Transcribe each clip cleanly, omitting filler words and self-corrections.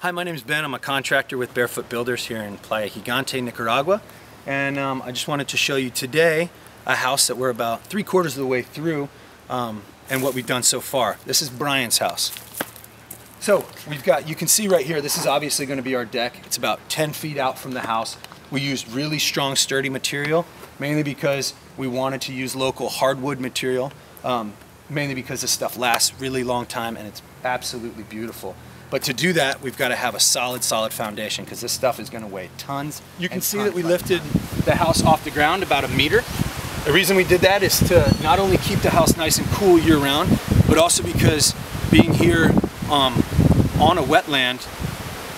Hi, my name is Ben. I'm a contractor with Barefoot Builders here in Playa Gigante, Nicaragua. And I just wanted to show you today a house that we're about 3/4 of the way through and what we've done so far. This is Brian's house. So we've got, you can see right here, this is obviously going to be our deck. It's about 10 feet out from the house. We used really strong, sturdy material, mainly because we wanted to use local hardwood material, mainly because this stuff lasts really long time and it's absolutely beautiful. But to do that, we've got to have a solid foundation because this stuff is going to weigh tons. You can see that we lifted the house off the ground about 1 meter. The reason we did that is to not only keep the house nice and cool year round, but also because being here on a wetland,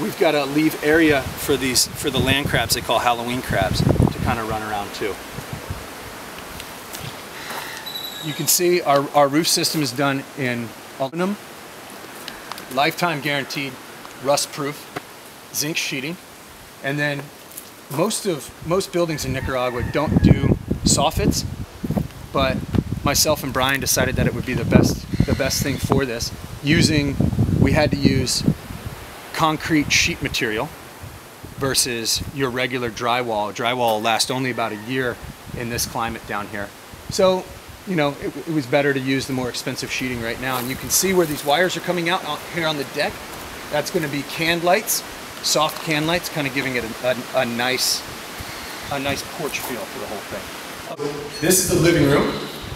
we've got to leave area for the land crabs they call Halloween crabs to kind of run around too. You can see our roof system is done in aluminum. Lifetime guaranteed, rust-proof, zinc sheeting, and then most buildings in Nicaragua don't do soffits, but myself and Brian decided that it would be the best thing for this. We had to use concrete sheet material versus your regular drywall. Drywall will last only about a year in this climate down here. So, you know, it was better to use the more expensive sheeting right now. And you can see where these wires are coming out here on the deck. That's going to be can lights, soft can lights, kind of giving it a nice porch feel for the whole thing. This is the living room,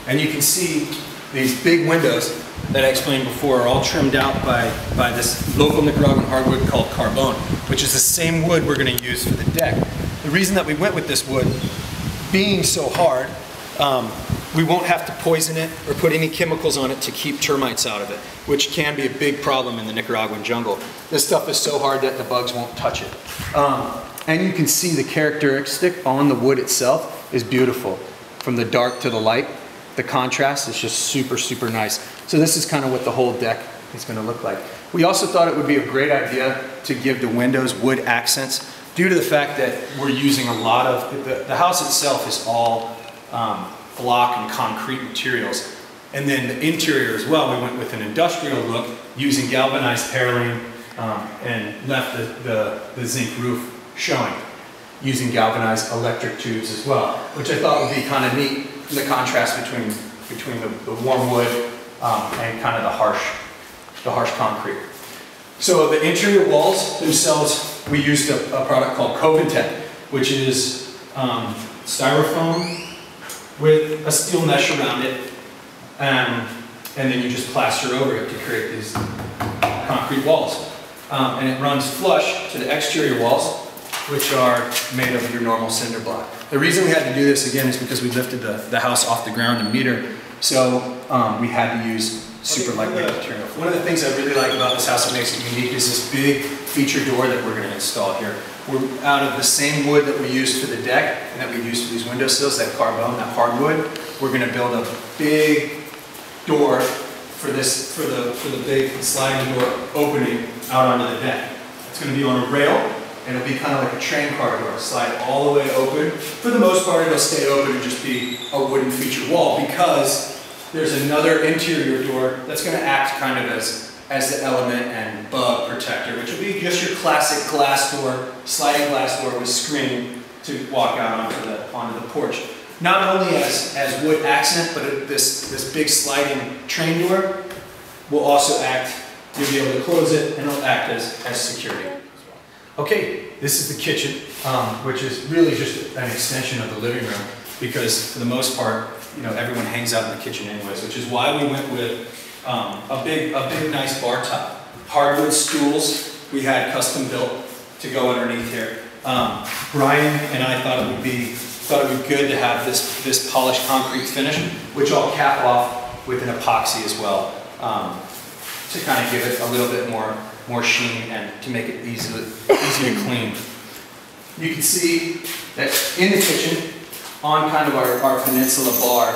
and you can see these big windows that I explained before are all trimmed out by this local Nicaraguan hardwood called carbon, which is the same wood we're going to use for the deck. The reason that we went with this wood, being so hard, we won't have to poison it or put any chemicals on it to keep termites out of it, which can be a big problem in the Nicaraguan jungle. This stuff is so hard that the bugs won't touch it. And you can see the characteristic on the wood itself is beautiful. From the dark to the light, the contrast is just super nice. So this is kind of what the whole deck is going to look like. We also thought it would be a great idea to give the windows wood accents due to the fact that we're using a lot of, the house itself is all block and concrete materials. And then the interior as well, we went with an industrial look using galvanized paneling and left the zinc roof showing, using galvanized electric tubes as well, which I thought would be kind of neat, the contrast between the warm wood and kind of the harsh concrete. So the interior walls themselves, we used a product called Coventec, which is styrofoam with a steel mesh around it, and then you just plaster over it to create these concrete walls. And it runs flush to the exterior walls, which are made of your normal cinder block. The reason we had to do this again is because we lifted the house off the ground 1 meter, so we had to use super lightweight material. One of the things I really like about this house that makes it unique is this big feature door that we're going to install here. We're out of the same wood that we used for the deck and that we used for these windowsills, that carbon, that hardwood. We're going to build a big door for the big sliding door opening out onto the deck. It's going to be on a rail, and it'll be kind of like a train car door, slide all the way open. For the most part, it'll stay open and just be a wooden feature wall because there's another interior door that's going to act kind of as the element and bug protector, which will be just your classic glass door, sliding glass door with screen to walk out onto the porch. Not only as wood accent, but this big sliding train door will also act, you'll be able to close it and it'll act as security. Okay, this is the kitchen, which is really just an extension of the living room because for the most part, you know, everyone hangs out in the kitchen anyways, which is why we went with a big nice bar top. Hardwood stools we had custom built to go underneath here. Brian and I thought it would be good to have this polished concrete finish, which I'll cap off with an epoxy as well, to kind of give it a little bit more sheen and to make it easy to clean. You can see that in the kitchen, on kind of our peninsula bar,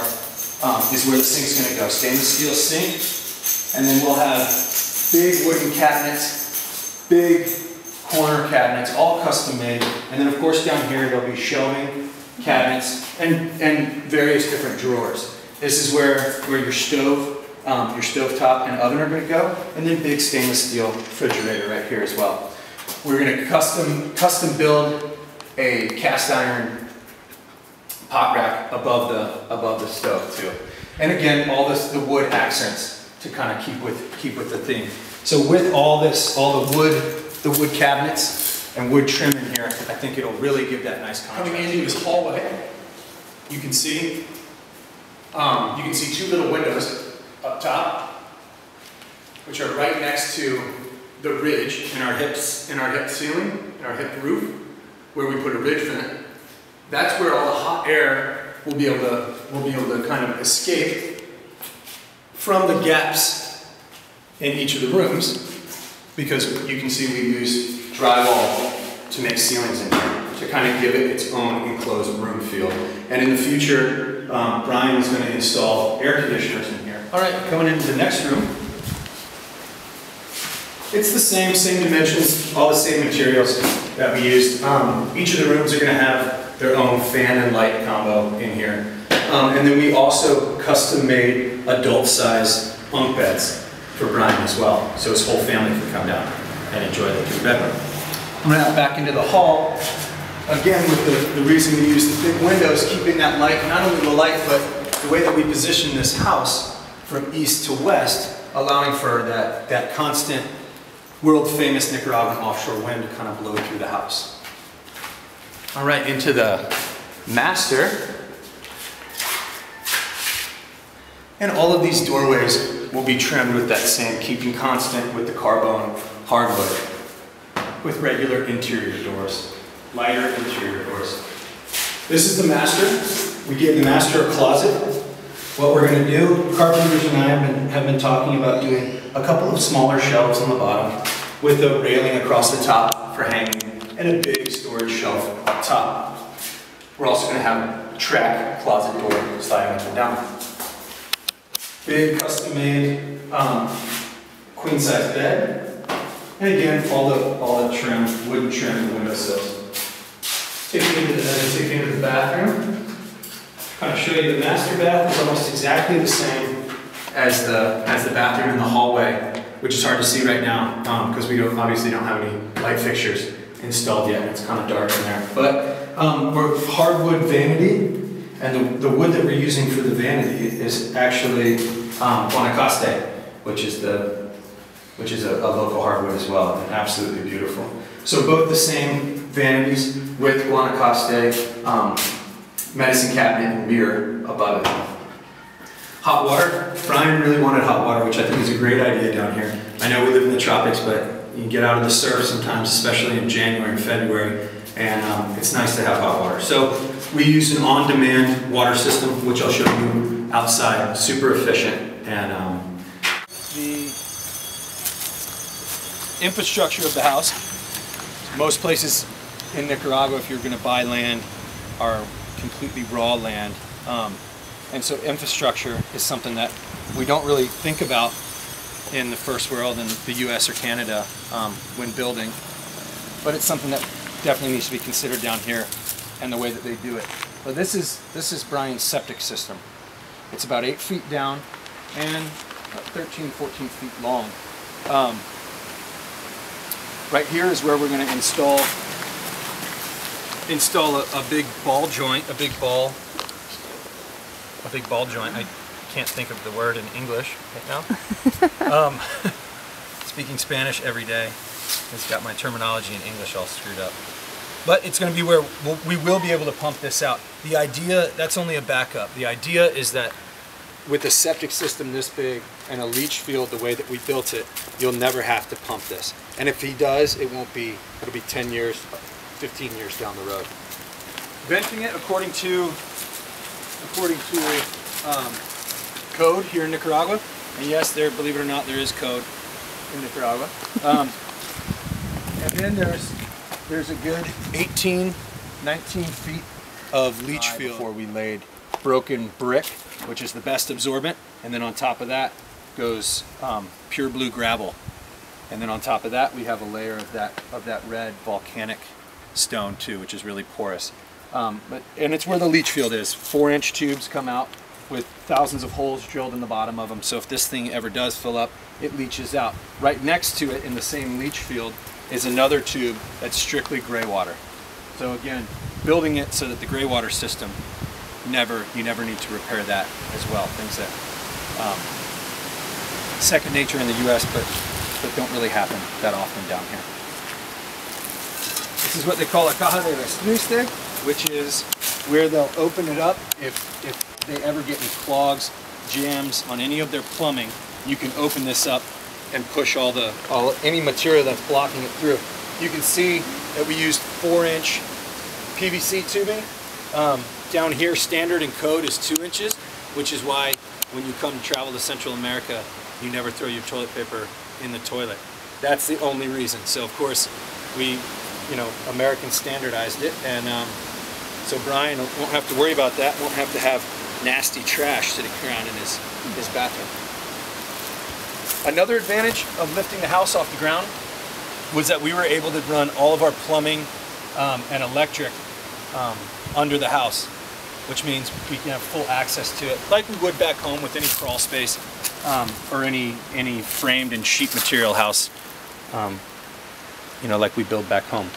is where the sink's going to go. Stainless steel sink, and then we'll have big wooden cabinets, big corner cabinets, all custom made. And then of course down here there'll be shelving, cabinets, and various different drawers. This is where your stove top and oven are going to go, and then big stainless steel refrigerator right here as well. We're going to custom build a cast iron pot rack above the stove too. And again, all the wood accents to kind of keep with the theme. So with all the wood cabinets and wood trim in here, I think it'll really give that nice contrast. Coming into this hallway, you can see two little windows up top, which are right next to the ridge in our hip ceiling, in our hip roof, where we put a ridge vent. That's where all the hot air will be able to kind of escape from the gaps in each of the rooms, because you can see we use drywall to make ceilings in here to kind of give it its own enclosed room feel. And in the future, Brian is going to install air conditioners in here. All right, coming into the next room. It's the same dimensions, all the same materials that we used. Each of the rooms are going to have their own fan and light combo in here. And then we also custom made adult size bunk beds for Brian as well. So his whole family can come down and enjoy the three bedroom. I'm now back into the hall. Again, with the reason we use the big windows, keeping that light, not only the light, but the way that we position this house from east to west, allowing for that constant world-famous Nicaraguan offshore wind to kind of blow through the house. All right, into the master. And all of these doorways will be trimmed with that same, keeping constant with the carbon hardwood, with regular interior doors, lighter interior doors. This is the master. We gave the master a closet. What we're going to do, carpenters and I have been talking about doing a couple of smaller shelves on the bottom with a railing across the top for hanging and a big storage shelf up top. We're also going to have a track closet door sliding up and down. Big custom-made queen size bed, and again all the trim, wooden trim windowsills. Taking into the bathroom. Kind of show you the master bath is almost exactly the same as the bathroom in the hallway, which is hard to see right now because we obviously don't have any light fixtures installed yet. It's kind of dark in there, but we're hardwood vanity. And the wood that we're using for the vanity is actually Guanacaste, which is a local hardwood as well, and absolutely beautiful. So both the same vanities with Guanacaste, medicine cabinet and mirror above it. Hot water. Brian really wanted hot water, which I think is a great idea down here. I know we live in the tropics, but you can get out of the surf sometimes, especially in January and February, and it's nice to have hot water. So we use an on-demand water system, which I'll show you outside. Super efficient. And the infrastructure of the house. Most places in Nicaragua, if you're going to buy land, are completely raw land. And so infrastructure is something that we don't really think about in the first world, in the US or Canada, when building. But it's something that definitely needs to be considered down here, and the way that they do it. But this is Brian's septic system. It's about 8 feet down and about 13, 14 feet long. Right here is where we're going to install a big ball joint, a big ball joint. I can't think of the word in English right now. Speaking Spanish every day has got my terminology in English all screwed up. But it's going to be where we will be able to pump this out. The idea, that's only a backup. The idea is that with a septic system this big and a leach field the way that we built it, you'll never have to pump this. And if he does, it'll be 10 years, 15 years down the road. Venting it according to code here in Nicaragua. And yes, believe it or not, there is code in Nicaragua. And then there's a good 18, 19 feet of leach field before we laid broken brick, which is the best absorbent, and then on top of that goes pure blue gravel, and then on top of that we have a layer of that red volcanic stone too, which is really porous. And it's where the leach field is. 4-inch tubes come out with thousands of holes drilled in the bottom of them, so if this thing ever does fill up, it leaches out. Right next to it in the same leach field is another tube that's strictly gray water. So again, building it so that the gray water system, you never need to repair that as well. Things that second nature in the US, but don't really happen that often down here. This is what they call a caja de respuesta, which is where they'll open it up if they ever get any clogs, jams on any of their plumbing. You can open this up and push any material that's blocking it through. You can see that we used 4-inch PVC tubing. Down here, standard and code is 2 inches, which is why when you come to travel to Central America, you never throw your toilet paper in the toilet. That's the only reason. So of course, we, American standardized it, and so Brian won't have to worry about that, won't have to have nasty trash sitting around in his bathroom. Another advantage of lifting the house off the ground was that we were able to run all of our plumbing and electric under the house, which means we can have full access to it like we would back home with any crawl space or any framed and sheet material house, like we build back home.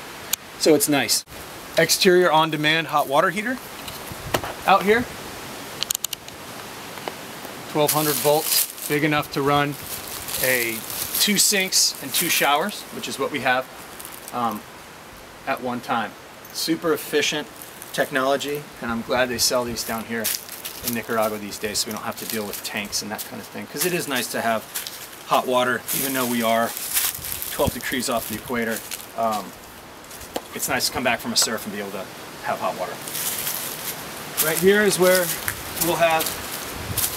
So it's nice. Exterior on-demand hot water heater out here. 1200 volts, big enough to run 2 sinks and 2 showers, which is what we have at one time. Super efficient technology, and I'm glad they sell these down here in Nicaragua these days, so we don't have to deal with tanks and that kind of thing, because it is nice to have hot water, even though we are 12 degrees off the equator. It's nice to come back from a surf and be able to have hot water. Right here is where we'll have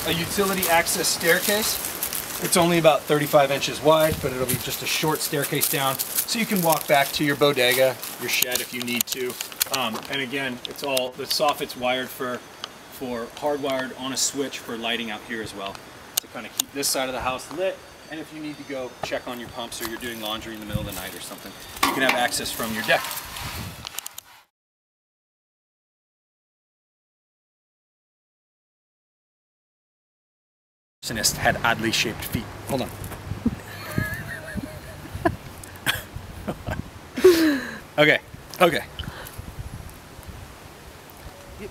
a utility access staircase. It's only about 35 inches wide, but it'll be just a short staircase down, so you can walk back to your bodega, your shed if you need to. And again, the soffit's wired for hardwired on a switch for lighting out here as well, to kind of keep this side of the house lit. And if you need to go check on your pumps or you're doing laundry in the middle of the night or something, you can have access from your deck. Had oddly shaped feet. Hold on. Okay.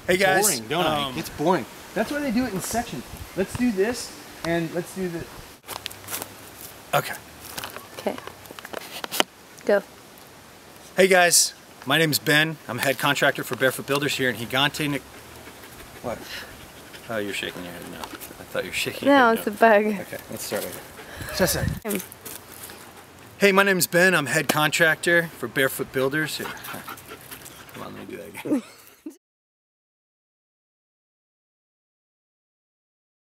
Hey guys. Boring, don't I? It's boring. That's why they do it in sections. Let's do this, and let's do this. Okay. Okay. Go. Hey guys, my name is Ben. I'm head contractor for Barefoot Builders here in Gigante. What? Oh, you're shaking your head now. I thought you were shaking your head. No, it's a bug. Okay, let's start over. Hey, my name's Ben. I'm head contractor for Barefoot Builders. Here. Come on, let me do that again.